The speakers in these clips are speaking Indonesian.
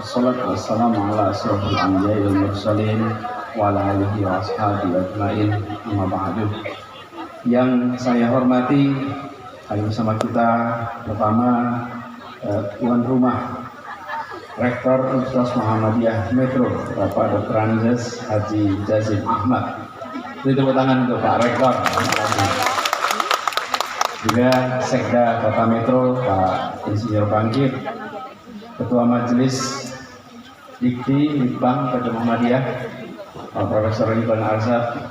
Wassalatu wassalamu ala asrofil anbiya'i wal mursalin wa ala alihi wa ashabihi ajma'in, amma ba'du. Yang saya hormati, hari bersama kita pertama tuan rumah Rektor Universitas Muhammadiyah Metro, Bapak Dr. Anzes Haji Jazim Ahmad. Beri tepuk tangan untuk Pak Rektor. Juga Sekda Kota Metro Pak Insinyur Bangkit, Ketua Majelis Dikti Litbang PT Muhammadiyah Pak Profesor Ibn Arsad,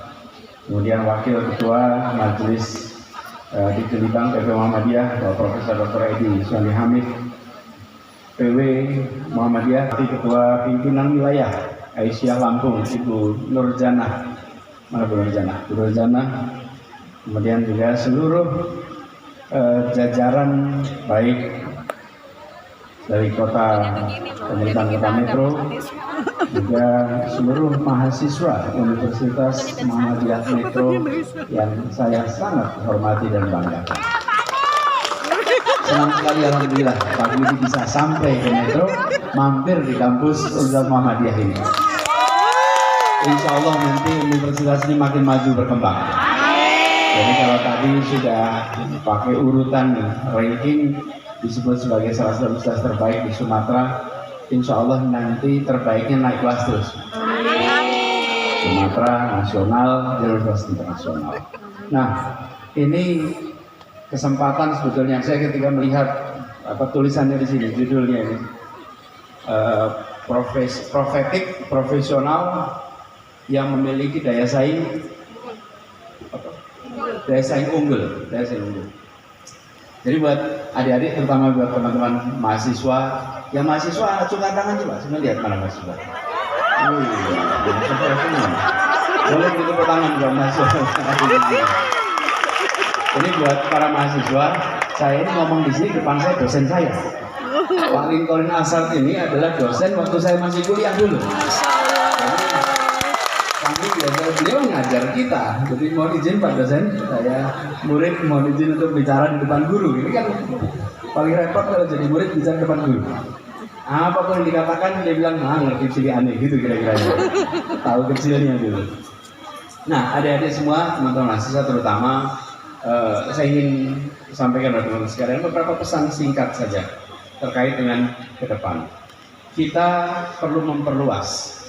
kemudian Wakil Ketua Majelis Dikti Litbang PT Muhammadiyah Pak Profesor Dr. Edi Suwandi Hamid, PW Muhammadiyah, Ketua Pimpinan Wilayah Aisyah Lampung Ibu Nurjanah, mana Bu Nurjanah? Bu Nurjanah, kemudian juga seluruh jajaran baik dari kota pemerintahan Kota Metro, juga seluruh mahasiswa Universitas Muhammadiyah Metro yang saya sangat hormati dan banggakan. Senang sekali alhamdulillah pagi ini bisa sampai ke Metro, mampir di kampus Universitas Muhammadiyah ini. Insya Allah nanti universitas ini makin maju berkembang. Jadi kalau tadi sudah pakai urutan ranking disebut sebagai salah satu universitas terbaik di Sumatera, insya Allah nanti terbaiknya naik kelas terus. Sumatera nasional, universitas internasional. Nah, ini kesempatan sebetulnya saya ketika melihat tulisannya di sini, judulnya ini profetik profesional yang memiliki daya saing unggul. Jadi buat adik-adik, terutama buat teman-teman mahasiswa, yang mahasiswa acungkan tangan coba, saya lihat mana mahasiswa. Boleh tepuk tangan buat mahasiswa. Ini buat para mahasiswa, saya ini ngomong di sini depan saya dosen saya. Pak Lincoln Asad ini adalah dosen waktu saya masih kuliah dulu. Beliau mengajar kita, jadi mohon izin Pak dosen, saya murid mohon izin untuk bicara di depan guru. Ini kan paling repot kalau jadi murid bicara di depan guru. Apapun yang dikatakan dia bilang, ngerti sini aneh gitu kira-kira. Tahu kecilnya dulu. Nah, adik-adik semua, teman-teman mahasiswa terutama, saya ingin sampaikan kepada teman-teman sekalian beberapa pesan singkat saja terkait dengan ke depan. Kita perlu memperluas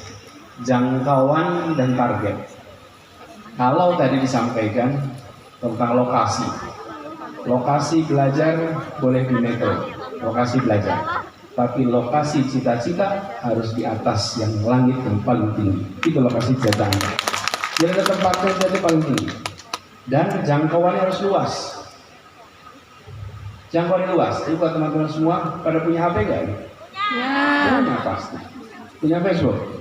jangkauan dan target. Kalau tadi disampaikan tentang lokasi belajar boleh di Metro, lokasi belajar, tapi lokasi cita-cita harus di atas yang langit yang paling tinggi. Itu lokasi cita-cita. Jadi ada tempat kerja itu paling tinggi dan jangkauannya harus luas. Jangkauannya luas. Jadi buat teman-teman semua pada punya HP nggak? Ya. Punya pasti. Punya Facebook?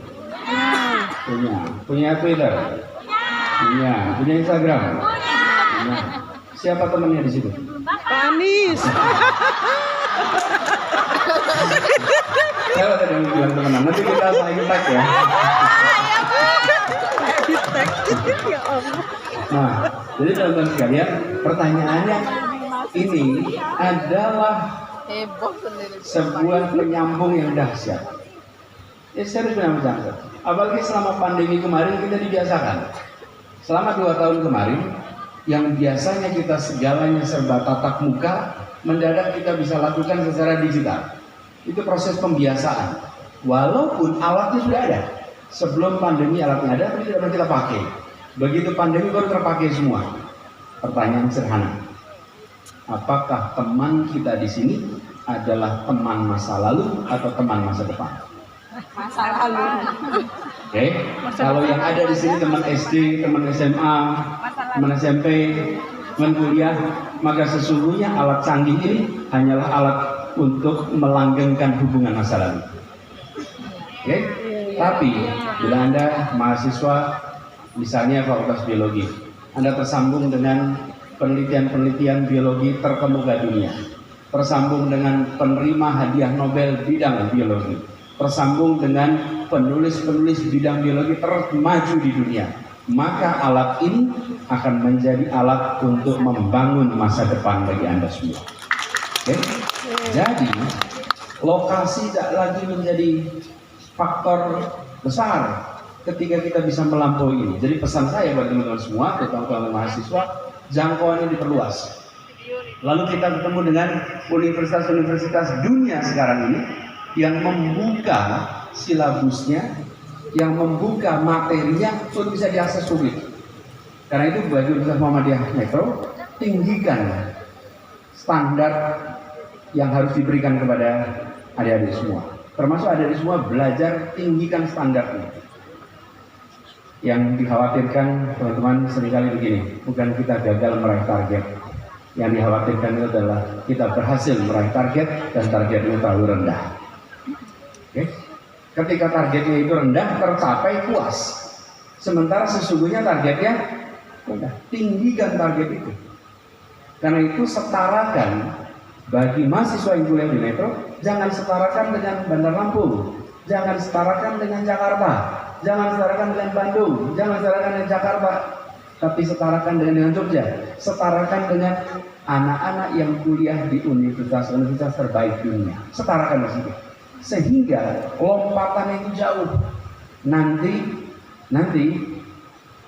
Punya Twitter, punya Instagram, punya. Siapa temannya di situ? Pak Anies. Saya tadi yang bilang teman, nanti kita saling tag ya. Nah, jadi teman-teman sekalian, pertanyaannya ini adalah sebuah penyambung yang dahsyat. Serius memang sangat. Apalagi selama pandemi kemarin kita dibiasakan. Selama 2 tahun kemarin, yang biasanya kita segalanya serba tatap muka, mendadak kita bisa lakukan secara digital. Itu proses pembiasaan. Walaupun alatnya sudah ada. Sebelum pandemi alatnya ada, tapi tidak pernah kita pakai. Begitu pandemi baru terpakai semua. Pertanyaan sederhana. Apakah teman kita di sini adalah teman masa lalu atau teman masa depan? Masa lalu. Oke, kalau yang ada di sini teman SD, teman SMA, teman SMP, teman kuliah, maka sesungguhnya alat canggih ini hanyalah alat untuk melanggengkan hubungan masa lalu. Oke, tapi bila Anda mahasiswa, misalnya Fakultas Biologi, Anda tersambung dengan penelitian-penelitian biologi terkemuka dunia, tersambung dengan penerima hadiah Nobel bidang biologi, tersambung dengan penulis-penulis bidang biologi termaju di dunia, maka alat ini akan menjadi alat untuk membangun masa depan bagi Anda semua. Oke? Jadi Lokasi tidak lagi menjadi faktor besar ketika kita bisa melampaui ini. Jadi pesan saya buat teman-teman semua, terutama mahasiswa, jangkauannya diperluas. Lalu kita ketemu dengan universitas-universitas dunia sekarang ini yang membuka silabusnya, yang membuka materinya untuk bisa diakses publik. Karena itu bagi Universitas Muhammadiyah Metro, tinggikan standar yang harus diberikan kepada adik-adik semua. Termasuk adik-adik semua belajar tinggikan standarnya. Yang dikhawatirkan teman-teman seringkali begini, bukan kita gagal meraih target. Yang dikhawatirkan itu adalah kita berhasil meraih target dan targetnya terlalu rendah. Oke? Ketika targetnya itu rendah, tercapai puas. Sementara sesungguhnya targetnya rendah. Tinggikan target itu. Karena itu setarakan bagi mahasiswa yang kuliah di Metro, jangan setarakan dengan Bandar Lampung, jangan setarakan dengan Jakarta, jangan setarakan dengan Bandung, jangan setarakan dengan Jakarta, tapi setarakan dengan Jogja, setarakan dengan anak-anak yang kuliah di universitas-universitas terbaik dunia, setarakan di situ, sehingga lompatan itu jauh. Nanti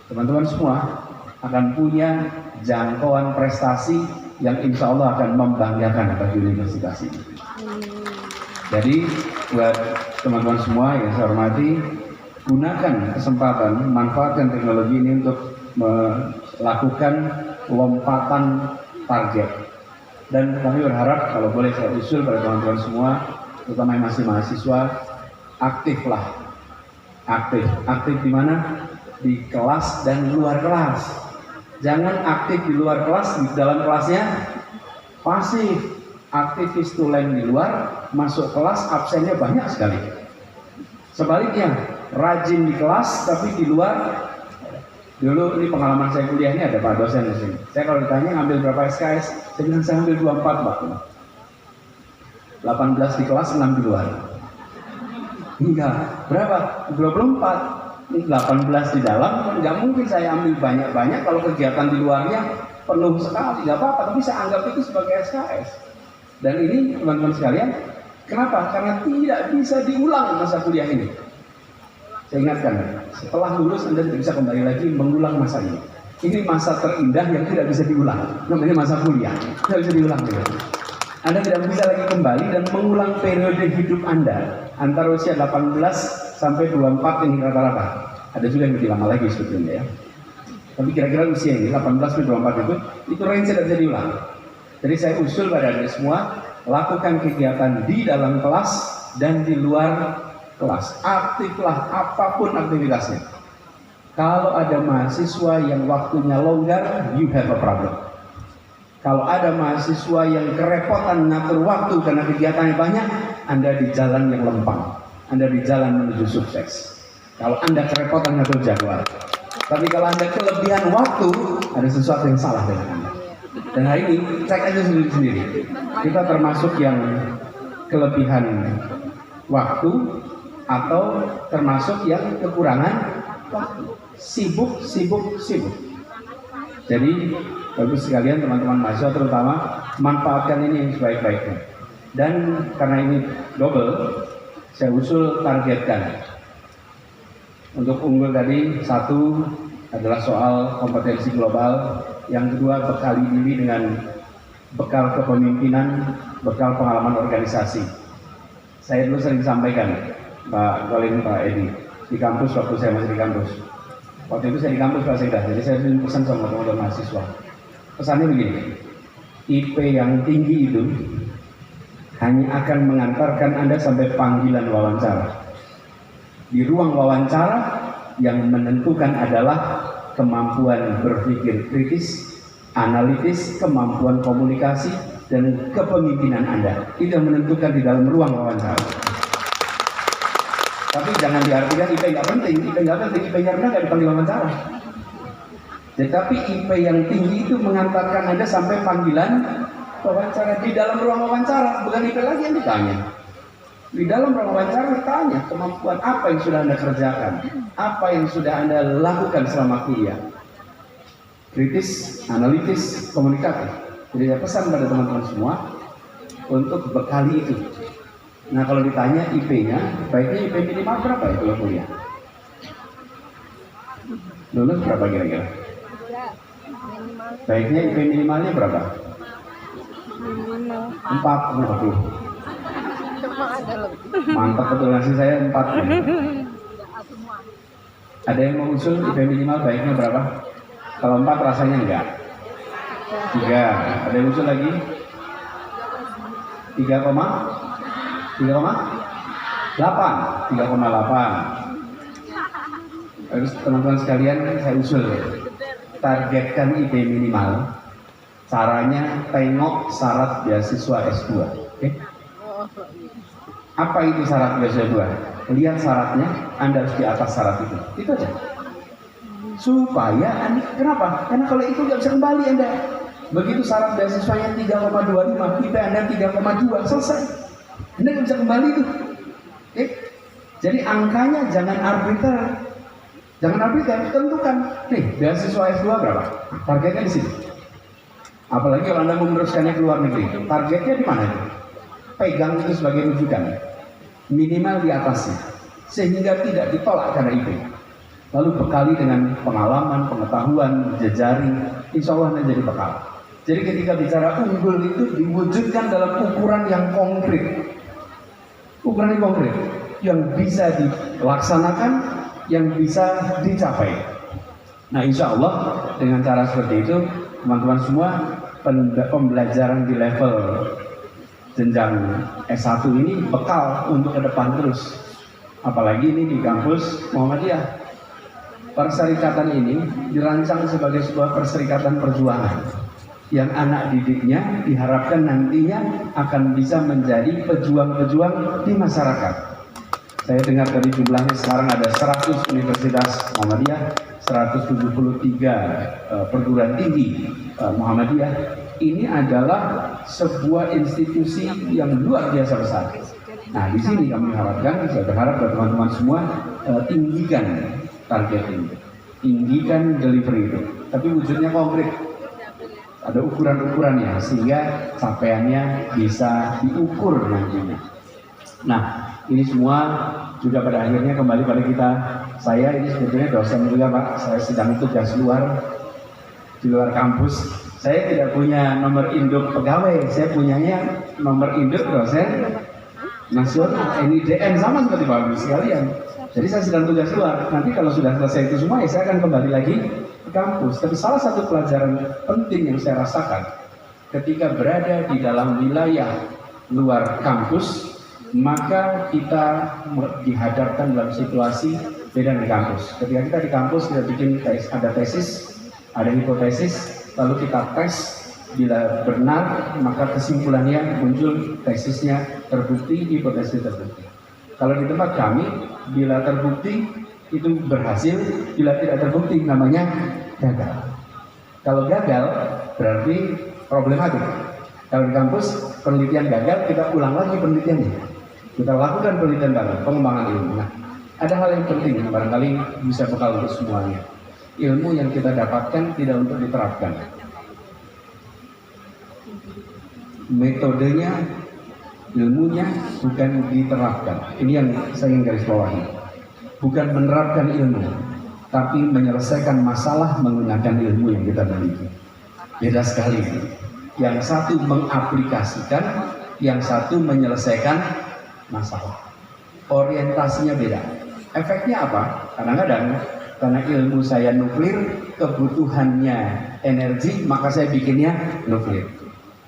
teman-teman semua akan punya jangkauan prestasi yang insya Allah akan membanggakan bagi universitas ini. Jadi buat teman-teman semua yang saya hormati, gunakan kesempatan, manfaatkan teknologi ini untuk melakukan lompatan target. Dan kami berharap kalau boleh saya usul pada teman-teman semua, terutama yang masih mahasiswa, aktiflah. Aktif di mana? Di kelas dan luar kelas. Jangan aktif di luar kelas, di dalam kelasnya pasif. Aktivis tulen di luar, masuk kelas absennya banyak sekali. Sebaliknya, rajin di kelas tapi di luar. Dulu ini pengalaman saya kuliah, ini ada Pak dosen di sini. Saya kalau ditanya ngambil berapa SKS, saya bilang saya ambil 24 Pak. 18 di kelas, 6 di luar. Enggak, berapa? 24. 18 di dalam, nggak mungkin saya ambil banyak-banyak kalau kegiatan di luarnya penuh sekali, nggak apa-apa, tapi saya anggap itu sebagai SKS. Dan ini teman-teman sekalian, kenapa? Karena tidak bisa diulang masa kuliah ini. Saya ingatkan, setelah lulus Anda tidak bisa kembali lagi mengulang masa ini. Ini masa terindah yang tidak bisa diulang, namanya masa kuliah, tidak bisa diulang. Anda tidak bisa lagi kembali dan mengulang periode hidup Anda antara usia 18 sampai 24 ini rata-rata. Ada juga yang lebih lama lagi sebetulnya ya. Tapi kira-kira usia ini 18 sampai 24 itu range tidak bisa diulang. Jadi saya usul pada Anda semua, lakukan kegiatan di dalam kelas dan di luar kelas. Aktiflah apapun aktivitasnya. Kalau ada mahasiswa yang waktunya longgar, you have a problem. Kalau ada mahasiswa yang kerepotan ngatur waktu karena kegiatannya banyak, Anda di jalan yang lempang. Anda di jalan menuju sukses. Kalau Anda kerepotan ngatur jadwal. Tapi kalau Anda kelebihan waktu, ada sesuatu yang salah dengan Anda. Dan hari ini, cek aja sendiri-sendiri. Kita termasuk yang kelebihan waktu atau termasuk yang kekurangan waktu. Sibuk. Jadi, bagus sekalian teman-teman mahasiswa terutama, manfaatkan ini yang sebaik-baiknya. Dan karena ini double, saya usul targetkan. Untuk unggul tadi, satu adalah soal kompetensi global, yang kedua bekali diri dengan bekal kepemimpinan, bekal pengalaman organisasi. Saya dulu sering sampaikan, Pak Golin, Pak Edi, di kampus waktu saya masih di kampus. Waktu itu saya di kampus Pak Seda, jadi saya sering pesan sama teman-teman mahasiswa. Pesannya begini, IP yang tinggi itu hanya akan mengantarkan Anda sampai panggilan wawancara. Di ruang wawancara yang menentukan adalah kemampuan berpikir kritis, analitis, kemampuan komunikasi, dan kepemimpinan Anda. Itu yang menentukan di dalam ruang wawancara. Tapi jangan diartikan IP nggak penting, IP-nya rendah nggak dipanggil wawancara. Tetapi IP yang tinggi itu mengantarkan Anda sampai panggilan wawancara. Di dalam ruang wawancara, bukan IP lagi yang ditanya. Di dalam ruang wawancara ditanya kemampuan apa yang sudah Anda kerjakan, apa yang sudah Anda lakukan selama kuliah. Kritis, analitis, komunikatif. Jadi saya pesan pada teman-teman semua untuk bekali itu. Nah kalau ditanya IP-nya, baiknya IP minimal berapa ya kalau kuliah? Lulus berapa kira-kira? Baiknya IP minimalnya berapa? 40. Mantap betul ngasih saya 4. Ada yang mau usul IP minimal baiknya berapa? Kalau 4 rasanya enggak. 3. Ada yang usul lagi? 3,8. Terus teman-teman sekalian saya usul targetkan IP minimal. Caranya tengok syarat beasiswa S2. Oke? Apa itu syarat beasiswa S2? Lihat syaratnya, Anda harus di atas syarat itu. Itu aja. Supaya Anda, kenapa? Karena kalau itu nggak bisa kembali Anda. Begitu syarat beasiswanya 3,25, IP Anda 3,2, selesai. Anda nggak bisa kembali itu. Oke? Jadi angkanya jangan arbitrary. Jangan arbitrary, tentukan. Nih, beasiswa S2 berapa? Targetnya di sini. Apalagi kalau Anda mau meneruskannya ke luar negeri, targetnya di mana itu? Pegang itu sebagai rujukan, minimal di atasnya, sehingga tidak ditolak karena IP. Lalu bekali dengan pengalaman, pengetahuan, jejaring, insya Allah Anda jadi bekal. Jadi ketika bicara unggul itu diwujudkan dalam ukuran yang konkret, ukuran yang konkret, yang bisa dilaksanakan, yang bisa dicapai. Nah insya Allah dengan cara seperti itu, teman-teman semua, pembelajaran di level jenjang S1 ini bekal untuk ke depan terus. Apalagi ini di kampus Muhammadiyah. Perserikatan ini dirancang sebagai sebuah perserikatan perjuangan yang anak didiknya diharapkan nantinya akan bisa menjadi pejuang-pejuang di masyarakat. Saya dengar dari jumlahnya sekarang ada 100 universitas Muhammadiyah, 173 perguruan tinggi Muhammadiyah. Ini adalah sebuah institusi yang luar biasa besar. Nah, di sini kami harapkan, saya berharap teman-teman semua tinggikan target ini, tinggikan delivery itu. Tapi wujudnya konkret, ada ukuran-ukurannya sehingga capaiannya bisa diukur nantinya. Nah, ini semua juga pada akhirnya kembali pada kita. Saya ini sebetulnya dosen juga Pak, saya sedang tugas di luar kampus. Saya tidak punya nomor induk pegawai, saya punyanya nomor induk dosen nasional, NIDN, sama seperti Bapak sekalian. Jadi saya sedang tugas luar. Nanti kalau sudah selesai itu semua, ya saya akan kembali lagi ke kampus. Tapi salah satu pelajaran penting yang saya rasakan ketika berada di dalam wilayah luar kampus, maka kita dihadapkan dalam situasi beda di kampus. Ketika kita di kampus, kita bikin ada tesis, ada hipotesis, lalu kita tes, bila benar maka kesimpulannya muncul, tesisnya terbukti, hipotesis terbukti. Kalau di tempat kami, bila terbukti itu berhasil, bila tidak terbukti namanya gagal. Kalau gagal berarti problematik. Kalau di kampus penelitian gagal, kita ulang lagi penelitiannya, kita lakukan penelitian baru, pengembangan ilmu. Nah, ada hal yang penting yang barangkali bisa bekal untuk semuanya. Ilmu yang kita dapatkan tidak untuk diterapkan. Metodenya, ilmunya bukan diterapkan. Ini yang saya ingin garis bawahi. Bukan menerapkan ilmu, tapi menyelesaikan masalah menggunakan ilmu yang kita miliki. Beda sekali. Yang satu mengaplikasikan, yang satu menyelesaikan masalah. Orientasinya beda. Efeknya apa? Kadang-kadang karena ilmu saya nuklir, kebutuhannya energi, maka saya bikinnya nuklir.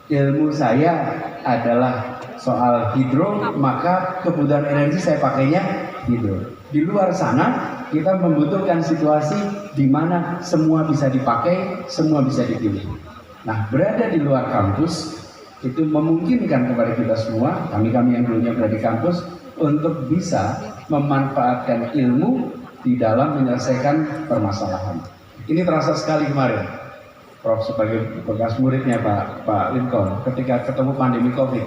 Ilmu saya adalah soal hidro, maka kebutuhan energi saya pakainya hidro. Di luar sana kita membutuhkan situasi di mana semua bisa dipakai, semua bisa dipilih. Nah, berada di luar kampus itu memungkinkan kepada kita semua, kami-kami yang dulunya berada di kampus, untuk bisa memanfaatkan ilmu di dalam menyelesaikan permasalahan. Ini terasa sekali kemarin, Prof sebagai bekas muridnya Pak Lincoln, ketika ketemu pandemi COVID.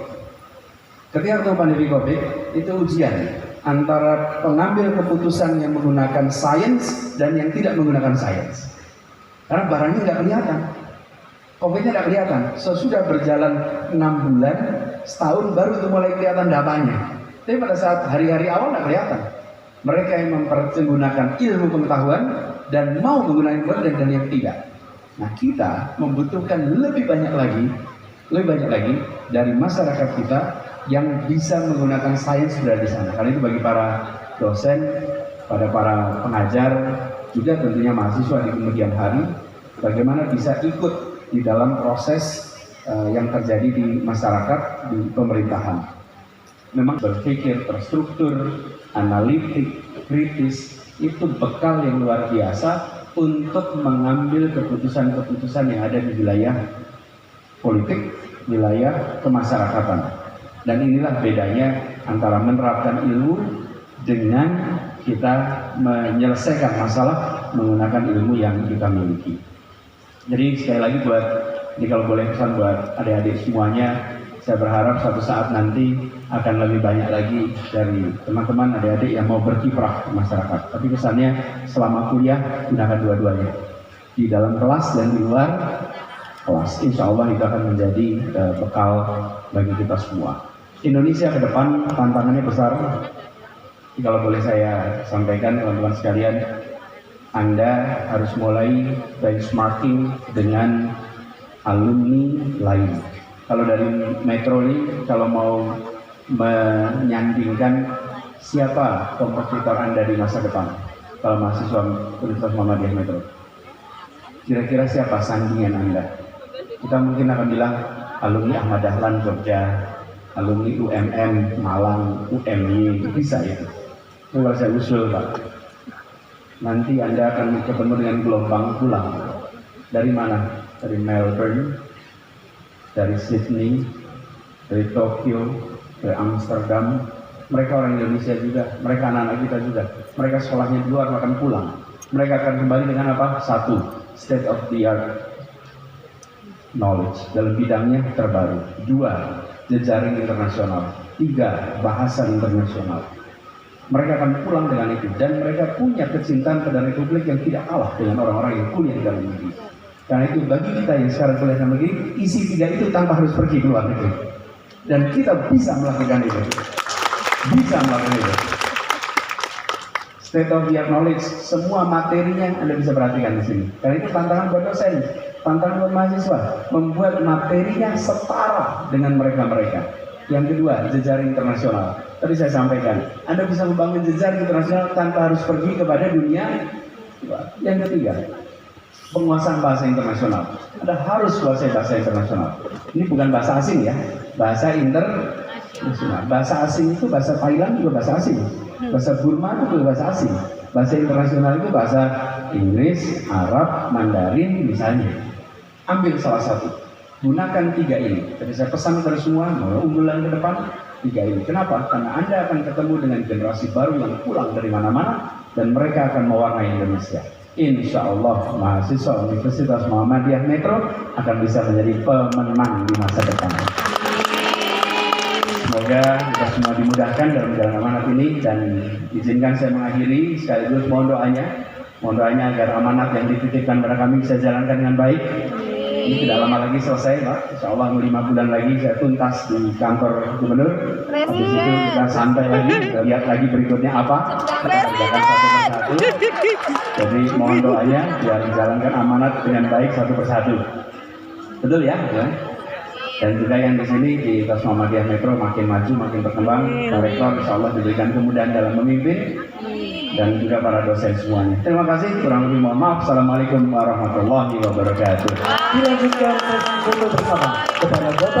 Ketika ketemu pandemi COVID, itu ujian antara pengambil keputusan yang menggunakan sains dan yang tidak menggunakan sains. Karena barangnya nggak kelihatan, COVID-nya nggak kelihatan. Sesudah berjalan 6 bulan, setahun baru itu mulai kelihatan datanya. Tapi pada saat hari-hari awal nggak kelihatan. Mereka yang mempergunakan ilmu pengetahuan dan mau menggunakan ilmu dan yang tidak. Nah, kita membutuhkan lebih banyak lagi dari masyarakat kita yang bisa menggunakan sains berada di sana. Karena itu bagi para dosen, pada para pengajar, juga tentunya mahasiswa di kemudian hari, bagaimana bisa ikut di dalam proses yang terjadi di masyarakat, di pemerintahan. Memang berpikir terstruktur, analitik, kritis, itu bekal yang luar biasa untuk mengambil keputusan-keputusan yang ada di wilayah politik, wilayah kemasyarakatan. Dan inilah bedanya antara menerapkan ilmu dengan kita menyelesaikan masalah menggunakan ilmu yang kita miliki. Jadi sekali lagi ini kalau boleh pesan buat adik-adik semuanya, saya berharap suatu saat nanti akan lebih banyak lagi dari teman-teman adik-adik yang mau berkiprah di masyarakat. Tapi pesannya selama kuliah gunakan dua-duanya, di dalam kelas dan di luar kelas. Insya Allah itu akan menjadi bekal bagi kita semua. Indonesia ke depan tantangannya besar. Kalau boleh saya sampaikan teman-teman sekalian, Anda harus mulai benchmarking dengan alumni lain. Kalau dari Metro ini, kalau mau menyandingkan siapa kompetitor Anda di masa depan, kalau mahasiswa Universitas Muhammadiyah Metro, kira-kira siapa sandingan Anda? Kita mungkin akan bilang alumni Ahmad Dahlan Jogja, alumni UMM Malang, UMY, bisa ya. Itu kalau saya usul Pak, nanti Anda akan ketemu dengan gelombang pulang. Dari mana? Dari Melbourne, dari Sydney, dari Tokyo, dari Amsterdam. Mereka orang Indonesia juga, mereka anak-anak kita juga. Mereka sekolahnya di luar akan pulang. Mereka akan kembali dengan apa? Satu, state of the art knowledge dalam bidangnya terbaru. Dua, jejaring internasional. Tiga, bahasa internasional. Mereka akan pulang dengan itu, dan mereka punya kecintaan pada Republik yang tidak kalah dengan orang-orang yang kuliah di dalam negeri. Karena itu bagi kita yang sekarang kuliah di dalam negeri, isi tiga itu tanpa harus pergi ke luar negeri. Dan kita bisa melakukan itu. Bisa melakukan itu. State of the art knowledge, semua materinya Anda bisa perhatikan di sini. Karena itu tantangan buat dosen, tantangan buat mahasiswa, membuat materinya setara dengan mereka-mereka. Yang kedua, jejaring internasional. Tadi saya sampaikan, Anda bisa membangun jejaring internasional tanpa harus pergi kepada dunia. Yang ketiga, penguasaan bahasa internasional. Anda harus kuasai bahasa internasional. Ini bukan bahasa asing ya, bahasa internasional. Bahasa asing itu bahasa Thailand juga bahasa asing, bahasa Burma itu juga bahasa asing. Bahasa internasional itu bahasa Inggris, Arab, Mandarin misalnya. Ambil salah satu, gunakan tiga ini. Jadi saya pesan kepada semua, mau unggulan ke depan, tiga ini. Kenapa? Karena Anda akan ketemu dengan generasi baru yang pulang dari mana-mana dan mereka akan mewarnai Indonesia. Insya Allah mahasiswa Universitas Muhammadiyah Metro akan bisa menjadi pemenang di masa depan. Semoga kita semua dimudahkan dalam menjalankan amanat ini, dan izinkan saya mengakhiri sekaligus mohon doanya agar amanat yang dititipkan pada kami bisa jalankan dengan baik. Ini tidak lama lagi selesai Pak, insya Allah 5 bulan lagi saya tuntas di kantor gubernur. Habis itu kita santai lagi, kita lihat lagi berikutnya apa, kita kerjakan satu persatu. Jadi mohon doanya biar menjalankan amanat dengan baik satu persatu. Betul ya? Dan juga yang di sini di Universitas Muhammadiyah Metro makin maju, makin berkembang. Pak Rektor insya Allah diberikan kemudahan dalam memimpin, dan juga para dosen semuanya. Terima kasih, kurang lebih mohon maaf. Assalamualaikum warahmatullahi wabarakatuh. Dilanjutkan sesi foto bersama kepada Bapak